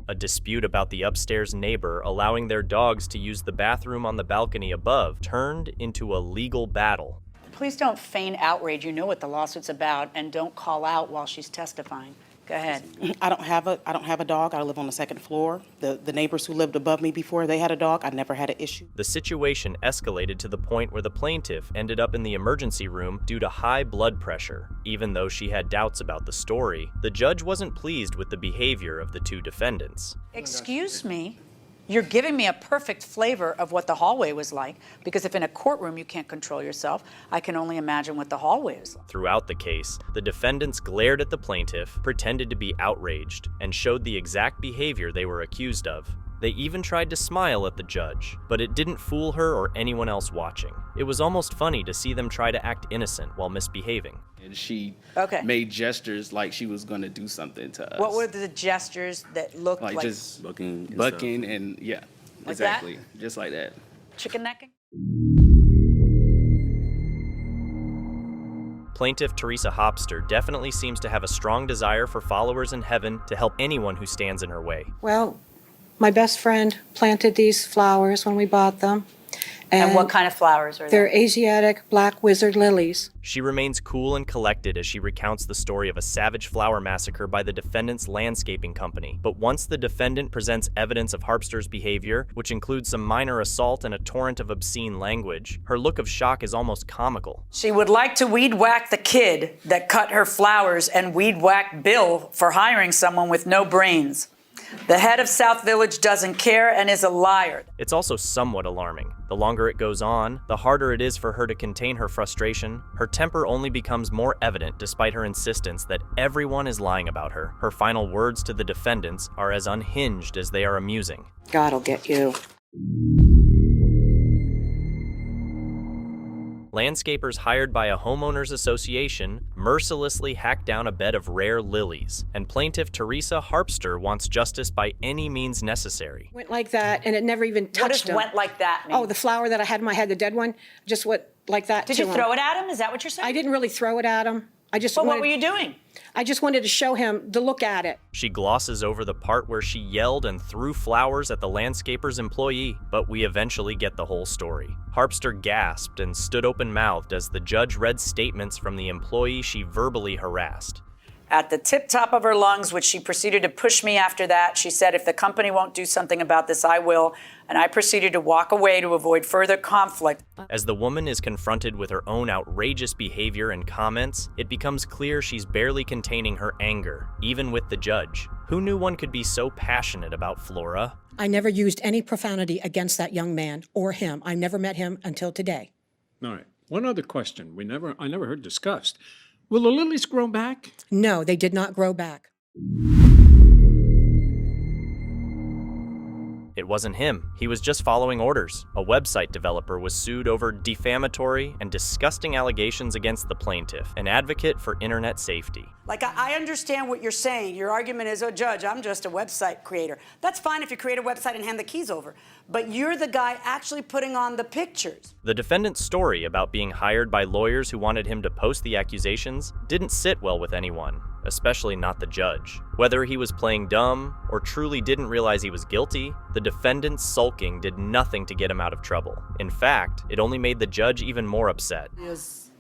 A dispute about the upstairs neighbor allowing their dogs to use the bathroom on the balcony above turned into a legal battle. Please don't feign outrage. You know what the lawsuit's about, and don't call out while she's testifying. Go ahead. I don't have a dog. I live on the second floor. The neighbors who lived above me before, they had a dog. I never had an issue. The situation escalated to the point where the plaintiff ended up in the emergency room due to high blood pressure. Even though she had doubts about the story, the judge wasn't pleased with the behavior of the two defendants. Excuse me. You're giving me a perfect flavor of what the hallway was like, because if in a courtroom you can't control yourself, I can only imagine what the hallway is like. Throughout the case, the defendants glared at the plaintiff, pretended to be outraged, and showed the exact behavior they were accused of. They even tried to smile at the judge, but it didn't fool her or anyone else watching. It was almost funny to see them try to act innocent while misbehaving. And she made gestures like she was going to do something to us. What were the gestures that looked like? Just bucking and yeah, Like exactly. that? Just like that. Chicken necking? Plaintiff Teresa Hopster definitely seems to have a strong desire for followers in heaven to help anyone who stands in her way. Well, my best friend planted these flowers when we bought them. And what kind of flowers are they? They're Asiatic black wizard lilies. She remains cool and collected as she recounts the story of a savage flower massacre by the defendant's landscaping company. But once the defendant presents evidence of Hopster's behavior, which includes some minor assault and a torrent of obscene language, her look of shock is almost comical. She would like to weed whack the kid that cut her flowers and weed whack Bill for hiring someone with no brains. The head of South Village doesn't care and is a liar. It's also somewhat alarming. The longer it goes on, the harder it is for her to contain her frustration. Her temper only becomes more evident despite her insistence that everyone is lying about her. Her final words to the defendants are as unhinged as they are amusing. God'll get you. Landscapers hired by a homeowners association mercilessly hacked down a bed of rare lilies, and plaintiff Teresa Hopster wants justice by any means necessary. Went like that, and it never even touched What does him. went like that mean? Oh, the flower that I had in my head, the dead one, just went like that. Did you throw it at him? Is that what you're saying? I didn't really throw it at him. I just Well, what were you doing? I just wanted to show him to look at it. She glosses over the part where she yelled and threw flowers at the landscaper's employee, but we eventually get the whole story. Harpster gasped and stood open-mouthed as the judge read statements from the employee she verbally harassed. At the tip top of her lungs, which she proceeded to push me after that, she said, if the company won't do something about this, I will. And I proceeded to walk away to avoid further conflict. As the woman is confronted with her own outrageous behavior and comments, it becomes clear she's barely containing her anger, even with the judge. Who knew one could be so passionate about Flora? I never used any profanity against that young man or him. I never met him until today. All right. One other question I never heard discussed. Will the lilies grow back? No, they did not grow back. It wasn't him. He was just following orders. A website developer was sued over defamatory and disgusting allegations against the plaintiff, an advocate for internet safety. Like, I understand what you're saying. Your argument is, oh, Judge, I'm just a website creator. That's fine if you create a website and hand the keys over. But you're the guy actually putting on the pictures. The defendant's story about being hired by lawyers who wanted him to post the accusations didn't sit well with anyone, especially not the judge. Whether he was playing dumb or truly didn't realize he was guilty, the defendant's sulking did nothing to get him out of trouble. In fact, it only made the judge even more upset.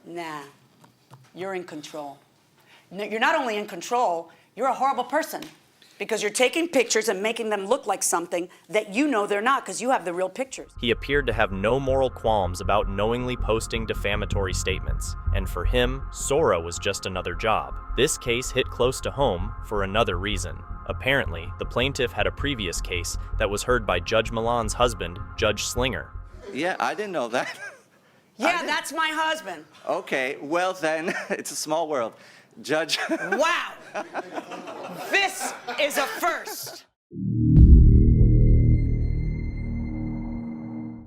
Nah, you're in control. No, you're not only in control, you're a horrible person because you're taking pictures and making them look like something that you know they're not because you have the real pictures. He appeared to have no moral qualms about knowingly posting defamatory statements, and for him, Sora was just another job. This case hit close to home for another reason. Apparently, the plaintiff had a previous case that was heard by Judge Milan's husband, Judge Slinger. Yeah, I didn't know that. Yeah, that's my husband. Okay, well then, it's a small world. Judge. Wow! This is a first!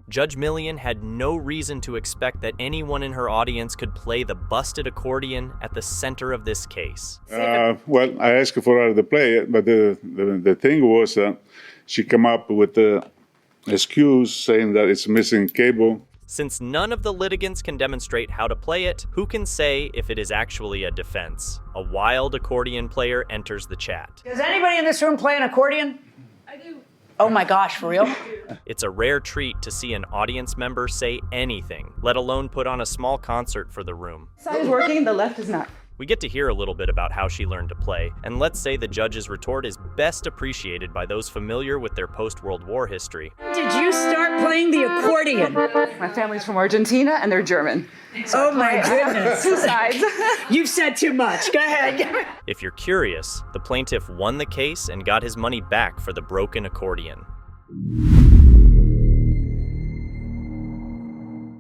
Judge Millian had no reason to expect that anyone in her audience could play the busted accordion at the center of this case. Well, I asked for her to play it, but the thing was that she came up with the excuse saying that it's missing cable. Since none of the litigants can demonstrate how to play it, who can say if it is actually a defense? A wild accordion player enters the chat. Does anybody in this room play an accordion? I do. Oh my gosh, for real? It's a rare treat to see an audience member say anything, let alone put on a small concert for the room. Side is working, the left is not. We get to hear a little bit about how she learned to play, and let's say the judge's retort is best appreciated by those familiar with their post-World War history. Did you start playing the accordion? My family's from Argentina and they're German. So oh my goodness. Two sides. You've said too much. Go ahead. If you're curious, the plaintiff won the case and got his money back for the broken accordion.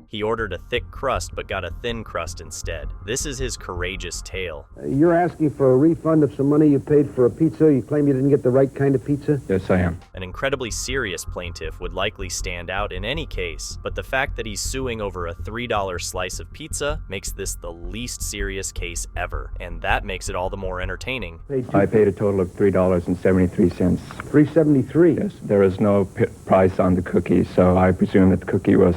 He ordered a thick crust but got a thin crust instead. This is his courageous tale. You're asking for a refund of some money you paid for a pizza. You claim you didn't get the right kind of pizza? Yes, I am. An incredibly serious plaintiff would likely stand out in any case, but the fact that he's suing over a $3 slice of pizza makes this the least serious case ever, and that makes it all the more entertaining. I paid a total of $3.73. $3.73? Yes, there is no price on the cookie, so I presume that the cookie was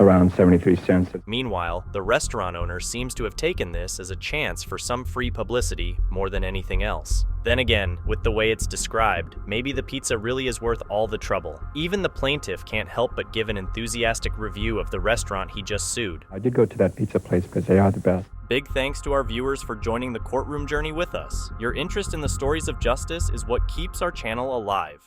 around 73 cents. Meanwhile, the restaurant owner seems to have taken this as a chance for some free publicity more than anything else. Then again, with the way it's described, maybe the pizza really is worth all the trouble. Even the plaintiff can't help but give an enthusiastic review of the restaurant he just sued. I did go to that pizza place because they are the best. Big thanks to our viewers for joining the courtroom journey with us. Your interest in the stories of justice is what keeps our channel alive.